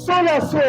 1600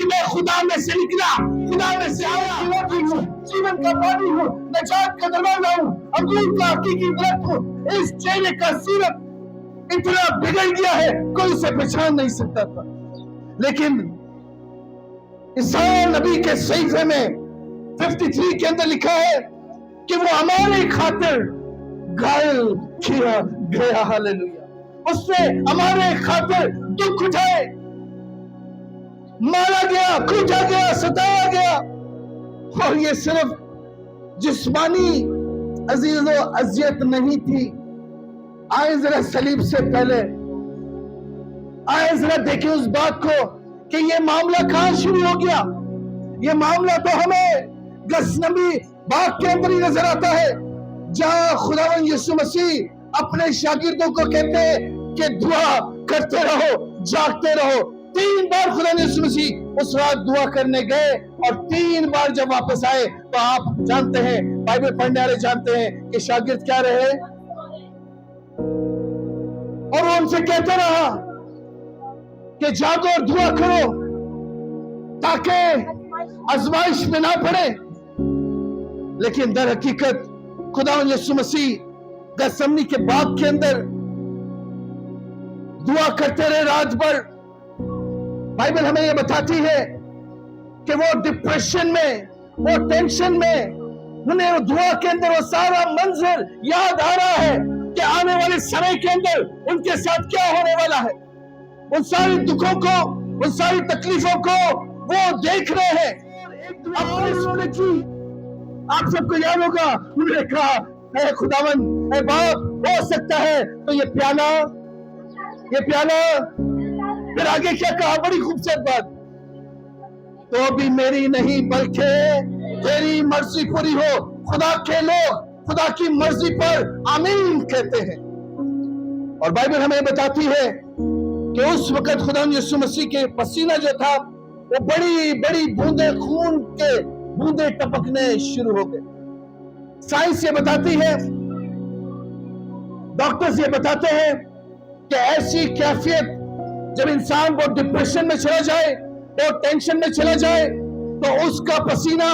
کہ میں خدا میں سے نکلا, خدا میں سے آیا, جیون کا پانی ہوں, نجات کا دروازہ ہوں, انگور کا حقیقی درخت ہوں. اس چہرے کا سیرت اتنا بگڑ گیا ہے کوئی اسے پہچان نہیں سکتا تھا. لیکن عیسائی نبی کے صحیفے میں 53 کے اندر لکھا ہے کہ وہ ہمارے خاطر گھائل کیا گیا. ہاللیلویا. اس نے ہمارے خاطر دکھ اٹھائے, مارا گیا, کوٹا گیا, ستایا گیا. اور یہ صرف جسمانی عزیز و اذیت نہیں تھی. آئے ذرا صلیب سے پہلے آئے ذرا دیکھیں اس بات کو کہ یہ معاملہ کہاں شروع ہو گیا. یہ معاملہ تو ہمیں گثنمی باغ کے اندر ہی نظر آتا ہے, جہاں خداوند یسوع مسیح اپنے شاگردوں کو کہتے ہیں کہ دعا کرتے رہو, جاگتے رہو. 3 بار خدا یسوع مسیح اس رات دعا کرنے گئے, اور 3 بار جب واپس آئے تو آپ جانتے ہیں, بائبل پڑھنے والے جانتے ہیں کہ شاگرد کیا رہے, اور وہ ان سے کہتے رہا کہ جاگو اور دعا کرو تاکہ آزمائش میں نہ پڑے. لیکن در حقیقت خداوند یسوع مسیح گثسمنی کے باغ کے اندر دعا کرتے رہے رات بھر. بائبل ہمیں یہ بتاتی ہے کہ وہ ڈپریشن میں, وہ ٹینشن میں, انہیں دعا کے اندر وہ سارا منظر یاد آ رہا ہے کہ آنے والے سمے کے اندر ان کے ساتھ کیا ہونے والا ہے. ان ساری دکھوں کو, ان ساری تکلیفوں کو وہ دیکھ رہے ہیں. آپ سب کو یاد ہوگا انہوں نے کہا اے خداوند, اے باپ, ہو سکتا ہے تو یہ پیالہ. پھر آگے کیا کہا, بڑی خوبصورت بات, تو بھی میری نہیں بلکہ تیری مرضی پوری ہو. خدا کے لوگ خدا کی مرضی پر آمین کہتے ہیں. اور بائبل ہمیں بتاتی ہے کہ اس وقت خدا یسوع مسیح کے پسینہ جو تھا وہ بڑی بڑی بوندیں خون کے بوندیں ٹپکنے شروع ہو گئے. سائنس یہ بتاتی ہے, ڈاکٹرز یہ بتاتے ہیں کہ ایسی کیفیت جب انسان وہ ڈپریشن میں چلا جائے, وہ ٹینشن میں چلا جائے, تو اس کا پسینہ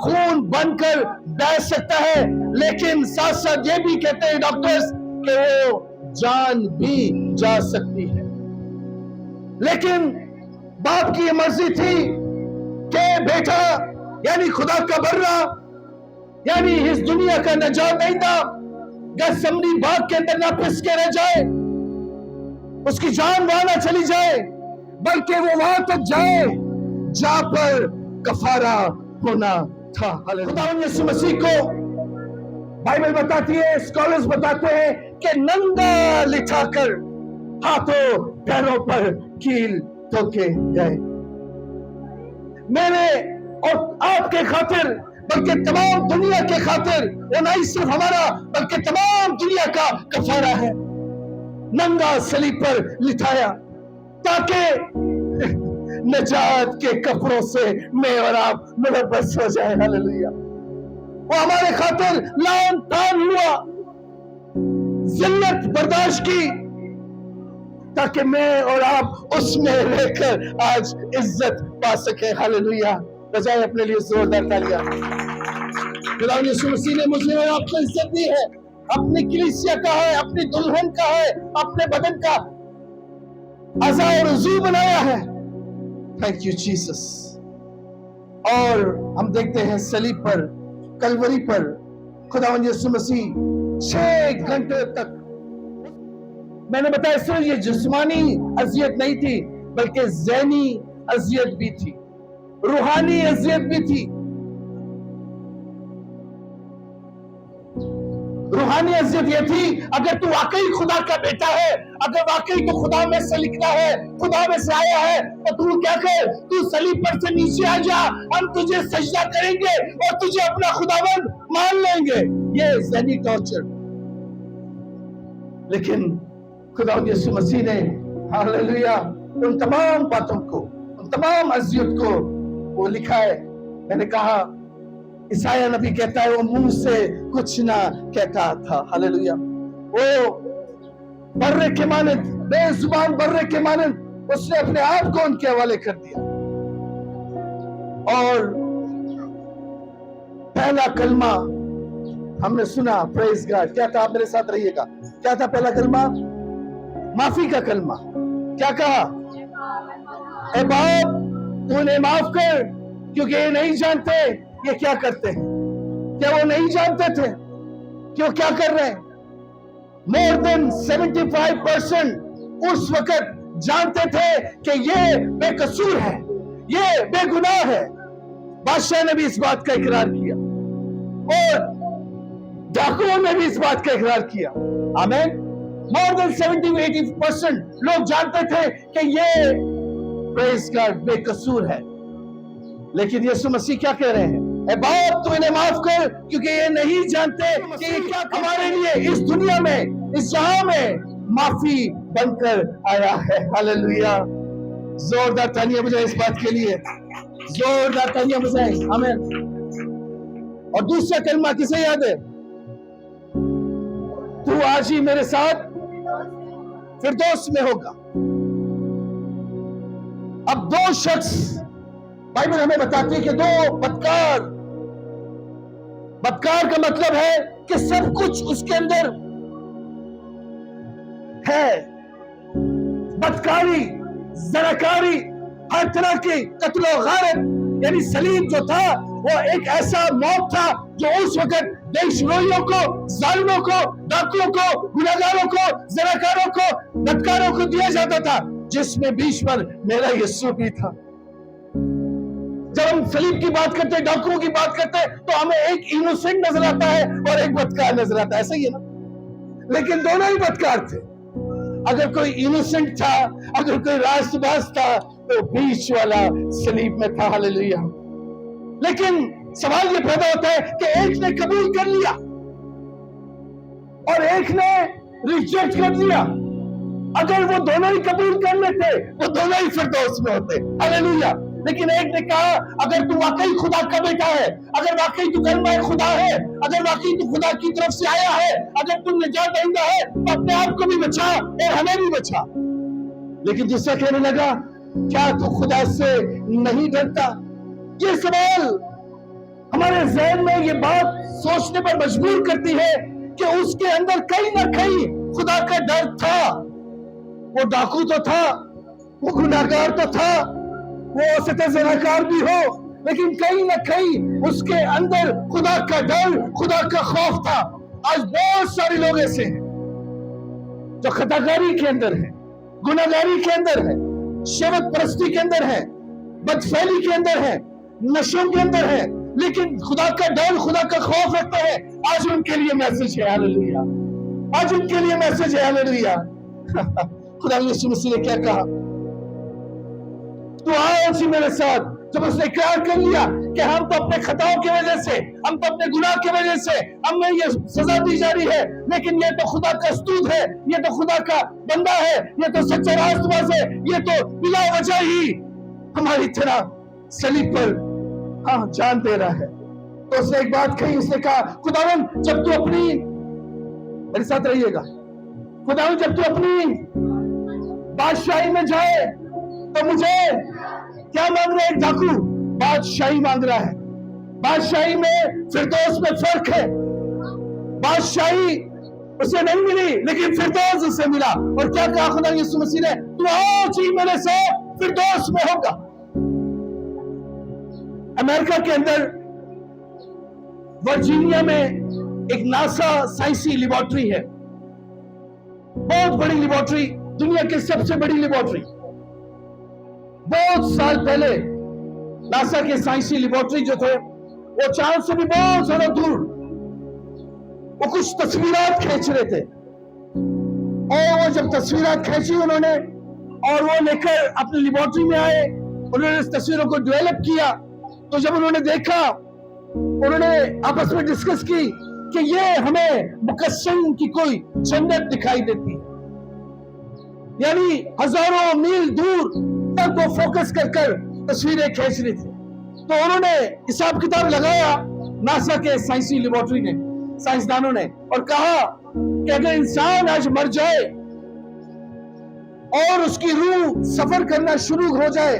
خون بن کر بہہ سکتا ہے. لیکن ساتھ ساتھ یہ بھی کہتے ہیں ڈاکٹرز کہ وہ جان بھی جا سکتی ہے. لیکن باپ کی یہ مرضی تھی کہ بیٹا یعنی خدا کا برہ, یعنی اس دنیا کا نجات دہندہ گثسمنی باغ کے اندر نہ پس کے رہ جائے, اس کی جان وہاں نہ چلی جائے, بلکہ وہ وہاں تک جائے جہاں پر کفارہ ہونا تھا. خداوند یسوع مسیح کو بائبل بتاتی ہے, اسکالرز بتاتے ہیں کہ ننگا لٹھا کر ہاتھوں پیروں پر کیل ٹھوکے گئے. میرے اور آپ کے خاطر, بلکہ تمام دنیا کے خاطر, وہ نہیں صرف ہمارا بلکہ تمام دنیا کا کفارہ ہے. ننگا صلیب پر لٹھایا تاکہ نجات کے کپڑوں سے میں اور آپ ملبس ہو جائے. ہاللیلویا. وہ ہمارے خاطر لعن طعن ہوا, ذلت برداشت کی, تاکہ میں اور آپ اس میں رہ کر آج عزت پا سکیں. ہاللیلویا. بجائے اپنے لیے زوردار تالیاں. خداوند یسوع مسیح نے مجھے اور آپ کو عزت دی ہے, اپنی کلیسیا کا ہے, اپنی دلہن کا ہے, اپنے بدن کا اعضاء اور عضو بنایا ہے. Thank you Jesus. اور ہم دیکھتے ہیں صلیب پر, کلوری پر خداوند یسوع مسیح 6 گھنٹے تک, میں نے بتایا صرف یہ جسمانی اذیت نہیں تھی بلکہ ذہنی اذیت بھی تھی, روحانی اذیت بھی تھی. روحانی اذیت یہ تھی, اگر تو واقعی خدا کا بیٹا ہے, اگر واقعی تو خدا میں سے نکلا ہے, خدا میں سے آیا ہے, تو کیا کر, تو صلیب پر سے نیچے آ جا, ہم تجھے سجدہ کریں گے اور تجھے اپنا خداوند مان لیں گے. یہ ذہنی ٹارچر. لیکن خداوند یسوع مسیح نے ہاللیلویا ان تمام باتوں کو, ان تمام اذیت کو وہ لکھا ہے. میں نے کہا عیسائی نبی کہتا ہے وہ منہ سے کچھ نہ کہتا تھا. ہاللیلویا. وہ برے کے مانند, بے زبان برے کے مانند, اس نے اپنے آپ کو ان کے حوالے کر دیا. اور پہلا کلمہ ہم نے سنا، پریز گاڈ، کیا تھا؟ آپ میرے ساتھ رہیے گا، کیا تھا پہلا کلمہ؟ معافی کا کلمہ۔ کیا کہا؟ اے باپ تو انہیں معاف کر، کیونکہ یہ نہیں جانتے یہ کیا کرتے ہیں۔ کیا وہ نہیں جانتے تھے کہ وہ کیا کر رہے ہیں؟ more than 75% اس وقت جانتے تھے کہ یہ بے قصور ہے، یہ بے گناہ ہے۔ بادشاہ نے بھی اس بات کا اقرار کیا اور ڈاکوؤں نے بھی اس بات کا اقرار کیا۔ آمین۔ more than 70-80% لوگ جانتے تھے کہ یہ پریز گاڈ بے قصور ہے، لیکن یسوع مسیح کیا کہہ رہے ہیں؟ اے باپ تو انہیں معاف کر، کیونکہ یہ نہیں جانتے کہ یہ کیا ہمارے لیے اس دنیا میں، اس جہاں میں معافی بن کر آیا ہے۔ ہاللیلویہ۔ زوردار تالیاں بجائیں اس بات کے لیے، زوردار تالیاں بجائیں۔ آمین۔ اور دوسرا کلمہ کسے یاد ہے؟ تو آج ہی میرے ساتھ فردوس میں ہوگا۔ اب دو شخص، بائبل ہمیں بتاتی ہے کہ دو بدکار کا مطلب ہے کہ سب کچھ اس کے اندر ہے، بدکاری، زناکاری، ہر طرح کی قتل و غارت۔ یعنی سلیم جو تھا وہ ایک ایسا موت تھا جو اس وقت دیش رویوں کو، ظالموں کو، ڈاکوؤں کو، گناہگاروں کو، زناکاروں کو، بدکاروں کو دیا جاتا تھا، جس میں بیچ پر میرا یسوع بھی تھا۔ جب ہم سلیب کی بات کرتے ہیں، ڈاکوؤں کی بات کرتے ہیں، تو ہمیں ایک انوسنٹ نظر آتا ہے اور ایک بدکار نظر آتا ہے، ایسا ہی ہے نا؟ لیکن دونوں ہی بدکار تھے۔ اگر کوئی انوسنٹ تھا، اگر کوئی راست باز تھا، تو بیچ والا سلیب میں تھا۔ ہاللیلویہ۔ لیکن سوال یہ پیدا ہوتا ہے کہ ایک نے قبول کر لیا اور ایک نے ریجیکٹ کر لیا۔ اگر وہ دونوں ہی قبول کر لیتے، وہ دونوں ہی فردوس میں ہوتے۔ ہاللیلویہ۔ لیکن ایک نے کہا اگر تو واقعی خدا کا بیٹا ہے، اگر واقعی تو کلمہ خدا ہے، اگر واقعی تو خدا کی طرف سے آیا ہے، اگر تو نجات دہندہ ہے، تو اپنے آپ کو بھی بچا اور ہمیں بھی بچا۔ لیکن دوسرا کہنے لگا کیا تو خدا سے نہیں ڈرتا؟ یہ سوال ہمارے ذہن میں یہ بات سوچنے پر مجبور کرتی ہے کہ اس کے اندر کہیں نہ کہیں خدا کا ڈر تھا۔ وہ ڈاکو تو تھا، وہ گناہگار تو تھا، وہ ستے زناکار بھی ہو، لیکن کہیں نہ کہیں اس کے اندر خدا کا ڈر، خدا کا خوف تھا۔ آج بہت سارے لوگ ایسے ہیں جو خطاکاری کے اندر ہیں، گناہگاری کے اندر ہیں، شہوت پرستی کے اندر ہیں، بدفعلی کے اندر ہیں، نشوں کے اندر ہیں، لیکن خدا کا ڈر، خدا کا خوف رکھتے ہیں۔ آج ان کے لیے میسج ہے۔ ہاللیلویہ۔ آج ان کے لیے میسج ہے۔ ہاللیلویہ۔ خدا یسوع مسیح نے کیا کہا؟ تو آج ہی میرے ساتھ، جب اس نے اقرار کر لیا کہ ہم تو اپنے خطاؤں کی وجہ سے، ہم تو اپنے گناہ کی وجہ سے ہمیں یہ سزا دی جا رہی ہے، لیکن یہ تو خدا کا استود ہے، یہ تو خدا کا بندہ ہے، یہ تو سچا راست باز ہے، یہ تو بلا وجہ ہی ہماری طرح صلیب پر جان دے رہا ہے۔ تو اس نے ایک بات کہی، اس نے کہا خداوند جب تو اپنی، میرے ساتھ رہیے گا، خداوند جب تو اپنی بادشاہی میں جائے تو مجھے کیا مانگ رہا ہے؟ ایک ڈاکو بادشاہی مانگ رہا ہے۔ بادشاہی میں فردوس میں فرق ہے۔ بادشاہی اسے نہیں ملی، لیکن فردوس اسے ملا۔ اور کیا کہا خدا یسوع مسیح نے؟ تو آج ہی میرے ساتھ فردوس میں ہوگا۔ امریکہ کے اندر ورجینیا میں ایک ناسا سائنسی لیبارٹری ہے، بہت بڑی لیبارٹری، دنیا کی سب سے بڑی لیبارٹری۔ بہت سال پہلے ناسا کے سائنسی لیبارٹری جو تھے وہ چاند سے بھی بہت زیادہ دور وہ کچھ تصویرات کھینچ رہے تھے، اور وہ جب تصویرات کھینچی انہوں نے اور وہ لے کر اپنی لیبارٹری میں آئے، انہوں نے اس تصویروں کو ڈیولپ کیا۔ تو جب انہوں نے دیکھا، انہوں نے آپس میں ڈسکس کی کہ یہ ہمیں مقشن کی کوئی جنت دکھائی دیتی ہے، یعنی ہزاروں میل دور تک وہ فوکس کر کر تصویریں کھینچ رہی تھی۔ تو انہوں نے حساب کتاب لگایا، ناسا کے سائنسی لیبارٹری نے، سائنسدانوں نے، اور کہا کہ اگر انسان آج مر جائے اور اس کی روح سفر کرنا شروع ہو جائے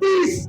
30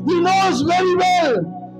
He knows very well।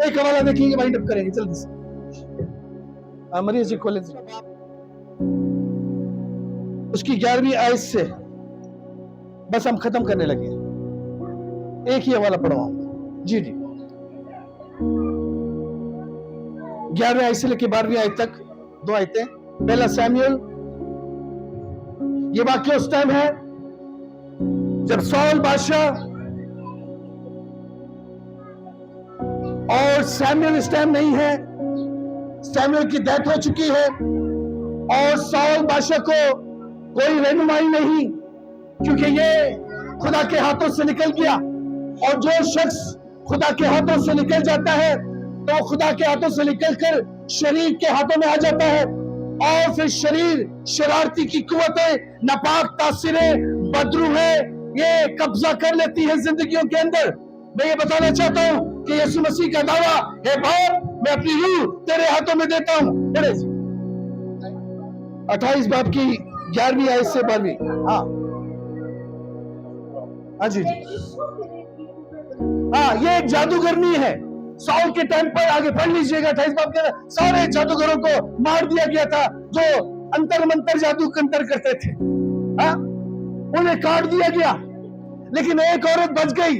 ایک حوالہ دیکھیں گے، وائنڈ اپ کریں گے جلدی سے. مریض جی کھولیں. اس کی 11ویں آیت سے بس ہم ختم کرنے لگے. ایک ہی حوالہ پڑھواؤں گا. جی 11ویں آیت سے لے کے 12ویں آیت تک 2 آیتیں. پہلا سیموئل، یہ واقعہ اس ٹائم ہے جب سول بادشاہ اور سیموئل اس ٹائم نہیں ہے. سیموئل کی ڈیتھ ہو چکی ہے اور سول بادشاہ کو کوئی رہنمائی نہیں، کیونکہ یہ خدا کے ہاتھوں سے نکل گیا. اور جو شخص خدا کے ہاتھوں سے نکل جاتا ہے تو خدا کے ہاتھوں سے نکل کر شریر کے ہاتھوں میں آ جاتا ہے، اور پھر شریر شرارتی کی قوتیں، ناپاک تاثریں، بدروحیں یہ قبضہ کر لیتی ہیں زندگیوں کے اندر. میں یہ بتانا چاہتا ہوں کہ یسوع مسیح کا دعویٰ ہے، باپ میں اپنی روح تیرے ہاتھوں میں دیتا ہوں. 28 باب کی 11ویں آیت سے 12ویں. ہاں جی ہاں، یہ ایک جادوگرنی ہے. سال کے ٹائم پر آگے پڑھ لیجئے گا 28 باب کے اندر سارے جادوگروں کو مار دیا گیا تھا جو انتر منتر جادو کنتر کرتے تھے. انہیں کاٹ دیا گیا، لیکن ایک عورت بچ گئی.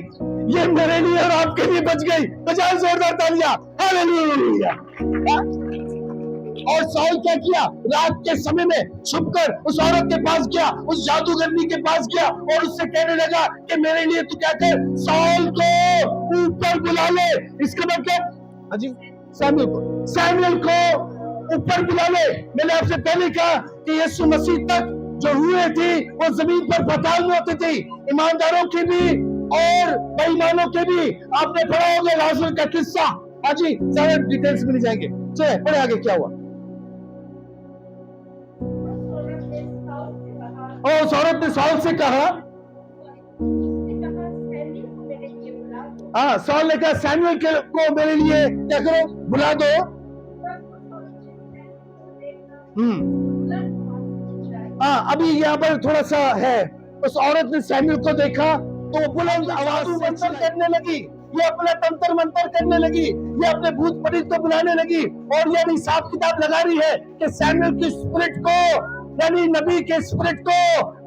یہ میرے لیے اور آپ کے لیے بچ گئی. بجائے زوردار تالیاں، ہاللیلویا. اور سال کیا کیا؟ رات کے سمے میں چھپ کر اس عورت کے پاس گیا، اس جادوگرنی کے پاس گیا اور اس سے کہنے لگا کہ میرے لیے تو کیا کر، سال کو اوپر بلا لے. اس کا مطلب جی سیموئل کو اوپر بلا لے. میں نے آپ سے پہلے کہا کہ یسوع مسیح تک جو ہوئے تھی وہ زمین پر پتال میں ہوتی تھی، ایمانداروں کی بھی اور بے ایمانوں کے بھی. آپ نے پڑھا ہوگا لازر کا قصہ. ہاں جی، سارے ڈیٹیلز مل جائیں گے. چلے پڑھے آگے کیا ہوا. اور اس عورت نے سال سے کہا، ہاں سال نے کہا سیموئل کو میرے لیے کیا کرو، بلا دو. ہاں ابھی یہاں پر تھوڑا سا ہے. اس عورت نے سیموئل کو دیکھا تو وہ بلند آواز منتر کرنے لگی، یہ اپنا تنتر منتر کرنے لگی، یہ اپنے بھوت پریت کو بلانے لگی اور یہ بھی حساب کتاب لگا رہی ہے کہ سیموئل کی اسپرٹ کو، یعنی نبی کے اسپرٹ کو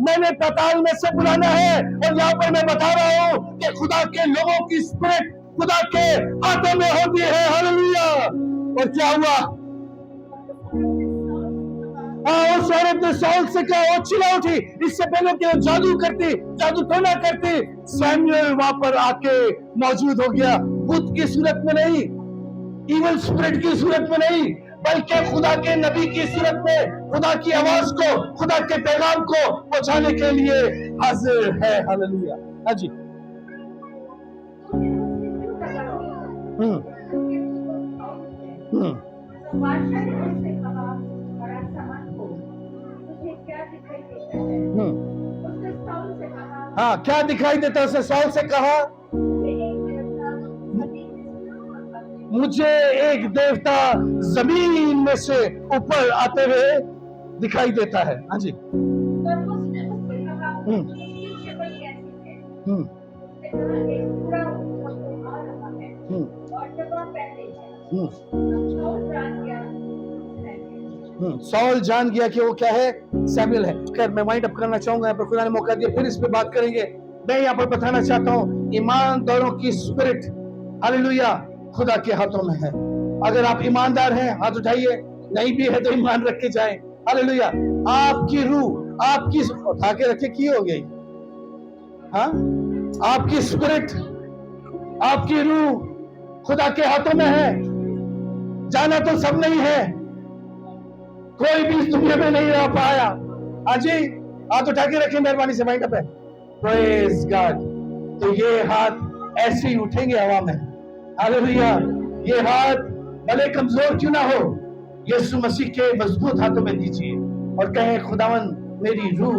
میں نے پتال میں سے بلانا ہے. اور یہاں پر میں بتا رہا ہوں کہ خدا کے لوگوں کی اسپرٹ خدا کے ہاتھوں میں ہوتی ہے. ہاللیلویا. اور کیا ہوا؟ اس عورت نے سال سے کہا، وہ چلا اٹھی. اس سے پہلے کہ وہ جادو کرتی، جادو ٹونا کرتی، سیموئل وہاں پر آ کے موجود ہو گیا. بت کی صورت میں نہیں، ایول اسپرٹ کی صورت میں نہیں، بلکہ خدا کے نبی کی صورت میں خدا کی آواز کو، خدا کے پیغام کو پہنچانے کے لیے حاضر ہے. ہاللیلویا. ہاں جی ہاں کیا دکھائی دیتا ہے؟ اسے سال سے کہا مجھے ایک دیوتا زمین میں سے اوپر آتے ہوئے دکھائی دیتا ہے. ہاں جی سال جان گیا کہ وہ کیا ہے، سیموئل ہے. خیر میں وائنڈ اپ کرنا چاہوں گا، یہاں پر خدا نے موقع دیا، پھر اس پہ بات کریں گے. میں یہاں پر بتانا چاہتا ہوں ایمانداروں کی اسپرٹ ہاللیلویا خدا کے ہاتھوں میں ہے. اگر آپ ایماندار ہیں ہاتھ اٹھائیے، نہیں بھی ہے تو ایمان رکھ کے جائیں. ہاللیلویا. آپ کی روح، آپ کی اٹھا کے رکھے کی ہو گئی، ہاں آپ کی اسپرٹ، آپ کی روح خدا کے ہاتھوں میں ہے. جانا تو سب نہیں ہے، کوئی بھی اس دنیا میں نہیں رہ پایا. ہاں جی ہاتھ اٹھا کے رکھیں مہربانی سے. وائنڈ اپ ہے. پریز گاڈ. تو یہ ہاتھ ایسے ہی اٹھیں گے ہوا میں. ہاللیلویا. یہ ہاتھ بھلے کمزور کیوں نہ ہو، یسوع مسیح کے مضبوط ہاتھوں میں دیجیے اور کہیں خداوند میری روح